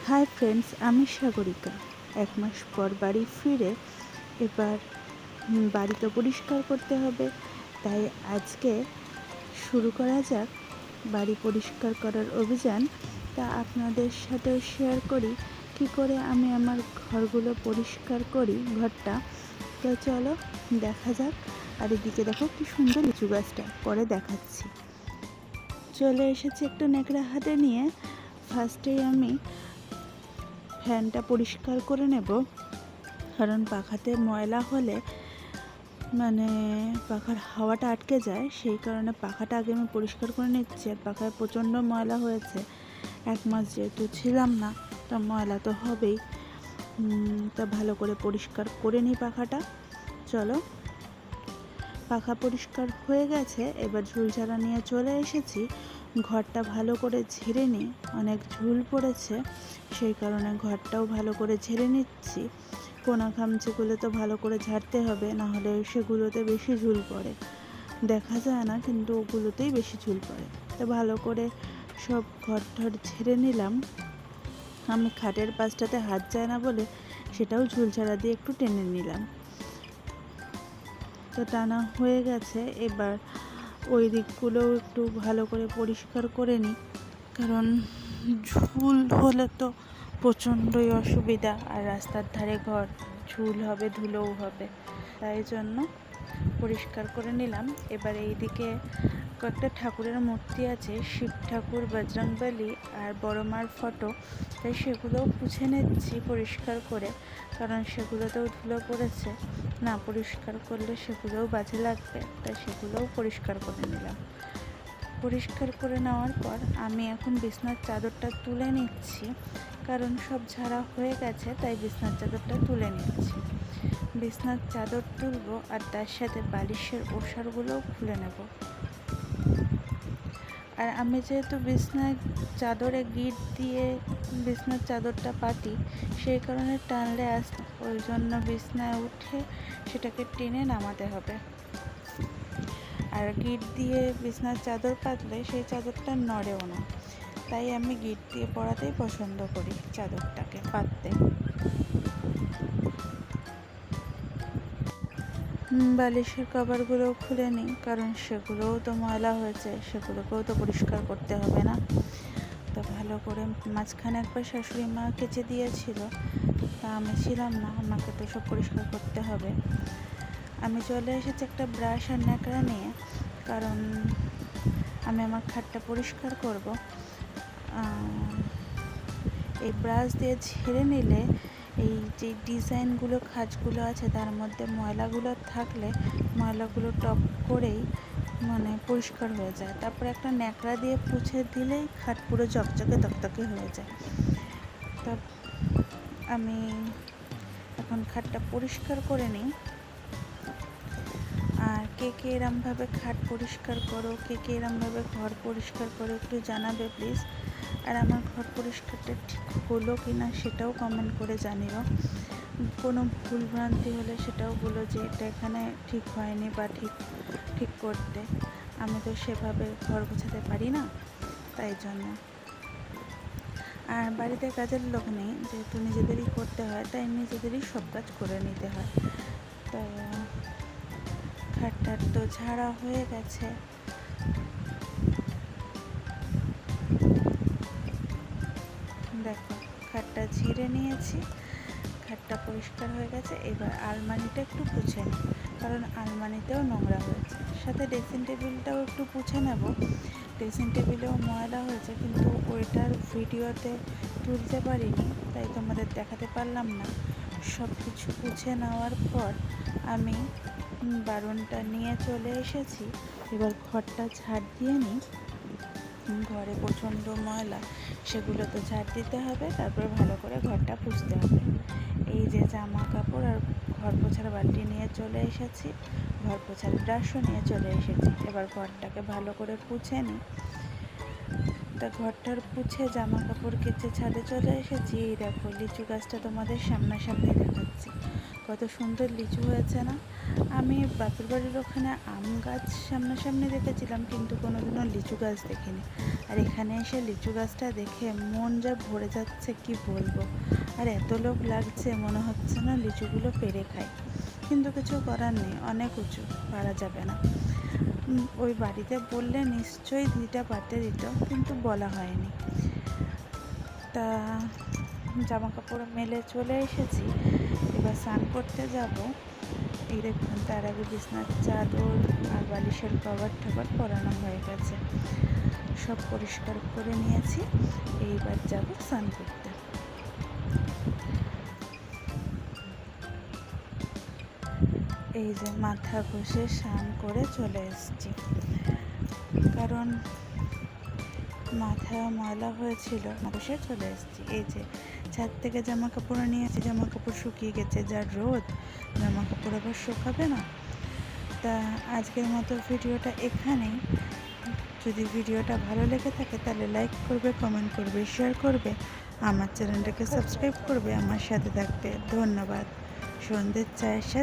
Hi friends, আমি সাগরিকা। 1 মাস পর বাড়ি ফিরে এবার বাড়ি তো পরিষ্কার করতে হবে, তাই আজকে শুরু করা যাক বাড়ি পরিষ্কার করার অভিযান। তা আপনাদের সাথেও শেয়ার করি কি করে আমি আমার ঘরগুলো পরিষ্কার করি, ঘরটা। তো চলো দেখা যাক। আর এদিকে দেখো কি সুন্দর লিচু গাছটা, পরে দেখাচ্ছি। চলে এসেছি একটু ন্যাকড়া হাতে নিয়ে। ফার্স্টেই আমি ফ্যানটা পরিষ্কার করে নেব, কারণ পাখাতে ময়লা হলে পাখার হাওয়াটা আটকে যায়, সেই কারণে পাখাটা আগে আমি পরিষ্কার করে নিচ্ছি। আর পাখায় প্রচণ্ড ময়লা হয়েছে, 1 মাস যেহেতু ছিলাম না, তা ময়লা তো হবেই। তা ভালো করে পরিষ্কার করে নিই পাখাটা। চলো, পাখা পরিষ্কার হয়ে গেছে, এবার ঝুল ঝাড়া নিয়ে চলে এসেছি। ঘরটা ভালো করে ঝেড়ে নিই, অনেক ঝুল পড়েছে, সেই কারণে ঘরটাও ভালো করে ঝেড়ে নিচ্ছি। কোনা খামচিগুলো তো ভালো করে ঝাড়তে হবে, নাহলে সেগুলোতে বেশি ঝুল পড়ে, দেখা যায় না কিন্তু ওগুলোতেই বেশি ঝুল পড়ে। তো ভালো করে সব ঘর ঠর ঝেড়ে নিলাম। আমি খাটের পাশটাতে হাত যায় না বলে সেটাও ঝুল ঝাড়া দিয়ে একটু টেনে নিলাম। তো টানা হয়ে গেছে, এবার ওই দিকগুলোও একটু ভালো করে পরিষ্কার করে নিই, কারণ ঝুল হলে তো প্রচণ্ডই অসুবিধা। আর রাস্তার ধারে ঘর, ঝুল হবে, ধুলোও হবে, তাই জন্য পরিষ্কার করে নিলাম। এবার এই দিকে কয়েকটা ঠাকুরের মূর্তি আছে, শিব ঠাকুর, বজরংবলী আর বড় মার ফটো, তাই সেগুলোও পুছে নিচ্ছি পরিষ্কার করে, কারণ সেগুলোতেও ধুলো পড়েছে, না পরিষ্কার করলে সেগুলোও বাজে লাগবে, তাই সেগুলোও পরিষ্কার করে নিলাম। পরিষ্কার করে নেওয়ার পর আমি এখন বিছনার চাদরটা তুলে নিচ্ছি, কারণ সব ঝাড়া হয়ে গেছে, তাই বিছনার চাদরটা তুলে নিচ্ছি। বিছনার চাদর তুলবো আর তার সাথে বালিশের ওষারগুলোও খুলে নেব। আর আমি যেহেতু বিছনার চাদরে গিট দিয়ে বিছনার চাদরটা পাতি, সেই কারণে টানলে আসতে, ওই জন্য বিছনায় উঠে সেটাকে টেনে নামাতে হবে। আর গিট দিয়ে বিছনার চাদর পাতলে সেই চাদরটা নড়েও না, তাই আমি গিট দিয়ে পরাতেই পছন্দ করি চাদরটাকে পাততে। বালিশের কভারগুলোও খুলে নিই, কারণ সেগুলোও তো ময়লা হয়েছে, সেগুলোকেও তো পরিষ্কার করতে হবে না। তো ভালো করে মাঝখানে একবার শাশুড়ি মা কেচে দিয়েছিল, তা আমি ছিলাম না, আমাকে তো সব পরিষ্কার করতে হবে। আমি চলে এসেছি একটা ব্রাশ আর ন্যাকড়া নিয়ে, কারণ আমি আমার খাটটা পরিষ্কার করব। এই ব্রাশ দিয়ে ঝেড়ে নিলে এই যে ডিজাইনগুলো, খাঁজগুলো আছে, তার মধ্যে ময়লাগুলো থাকলে ময়লাগুলো টপ করেই পরিষ্কার হয়ে যায়। তারপরে একটা ন্যাকড়া দিয়ে পুছে দিলেই খাট পুরো চকচকে তকতকে হয়ে যায়। তা আমি এখন খাটটা পরিষ্কার করে নিই। আর কে কে এরমভাবে খাট পরিষ্কার করো, কে কে এরমভাবে ঘর পরিষ্কার করো, একটু জানাবে প্লিজ। আর আমার ঘর পরিষ্কারটা ঠিক হলো কি না সেটাও কমেন্ট করে জানিও। কোনো ভুল ভ্রান্তি হলে সেটাও বলো যে এটা এখানে ঠিক হয়নি বা ঠিক করতে। আমি তো সেভাবে ঘর গোছাতে পারি না, তাই জন্য। আর বাড়িতে কাজের লোক নেই, যেহেতু নিজেদেরই করতে হয়, তাই নিজেদেরই সব কাজ করে নিতে হয়। তো খাটটার তো ঝাড়া হয়ে গেছে, দেখো খাটটা ঝেড়ে নিয়েছি, খাটটা পরিষ্কার হয়ে গেছে। এবার আলমারিটা একটু পুছে নিই, কারণ আলমারিতেও নোংরা হয়েছে। সাথে ড্রেসিং টেবিলটাও একটু পুছে নেব, ড্রেসিং টেবিলেও ময়লা হয়েছে, কিন্তু ওইটার ভিডিওতে তুলতে পারিনি, তাই তোমাদের দেখাতে পারলাম না। সব কিছু পুছে নেওয়ার পর আমি বারণটা নিয়ে চলে এসেছি। এবার ঘরটা ঝাড় দিয়ে নিই, ঘরে প্রচণ্ড ময়লা, সেগুলো তো ঝাড় দিতে হবে, তারপরে ভালো করে ঘরটা পুছতে হবে। এই যে জামা কাপড় আর ঘর পোছার বালতি নিয়ে চলে এসেছি, ঘর পোছার ব্রাশও নিয়ে চলে এসেছি। এবার ঘরটাকে ভালো করে পুছে নিই। তা ঘরটার পুছে জামা কাপড় কেচে ছাদে চলে এসেছি। এই দেখো লিচু গাছটা তোমাদের সামনাসামনি দেখাচ্ছি, কত সুন্দর লিচু হয়েছে না। আমি বাপের বাড়ির ওখানে আম গাছ সামনাসামনি দেখেছিলাম, কিন্তু কোনোদিনও লিচু গাছ দেখিনি। আর এখানে এসে লিচু গাছটা দেখে মন যা ভরে যাচ্ছে কি বলবো। আর এত লোভ লাগছে, মনে হচ্ছে না লিচুগুলো পেরে খাই, কিন্তু কিছু করার নেই, অনেক উঁচু, পারা যাবে না। ওই বাড়িতে বললে নিশ্চয়ই দিটা পাতে দিত, কিন্তু বলা হয়নি। তা জামা কাপড় মেলে চলে এসেছি, এবার স্নান করতে যাব। এই দেখুন, তার আগে বিছনার চাদর আর বালিশের কভার টভার পরানো হয়ে গেছে, সব পরিষ্কার করে নিয়েছি। এইবার যাব স্নান করতে। এই যে মাথা ঘষে স্নান করে চলে এসেছি, কারণ মাথা ময়লা হয়েছিল, ঘষে চলে এসেছি। এই যে ছাদ থেকে জামা কাপড় নিয়েছি, জামা কাপড় শুকিয়ে গেছে, যা রোদ, জামা কাপড় আবার শুকাবে না। তা আজকের মতো ভিডিওটা এখানেই। যদি ভিডিওটা ভালো লেগে থাকে তাহলে লাইক করবে, কমেন্ট করবে, শেয়ার করবে, আমার চ্যানেলটাকে সাবস্ক্রাইব করবে, আমার সাথে থাকবে। ধন্যবাদ। সন্ধ্যের চায়ের সাথে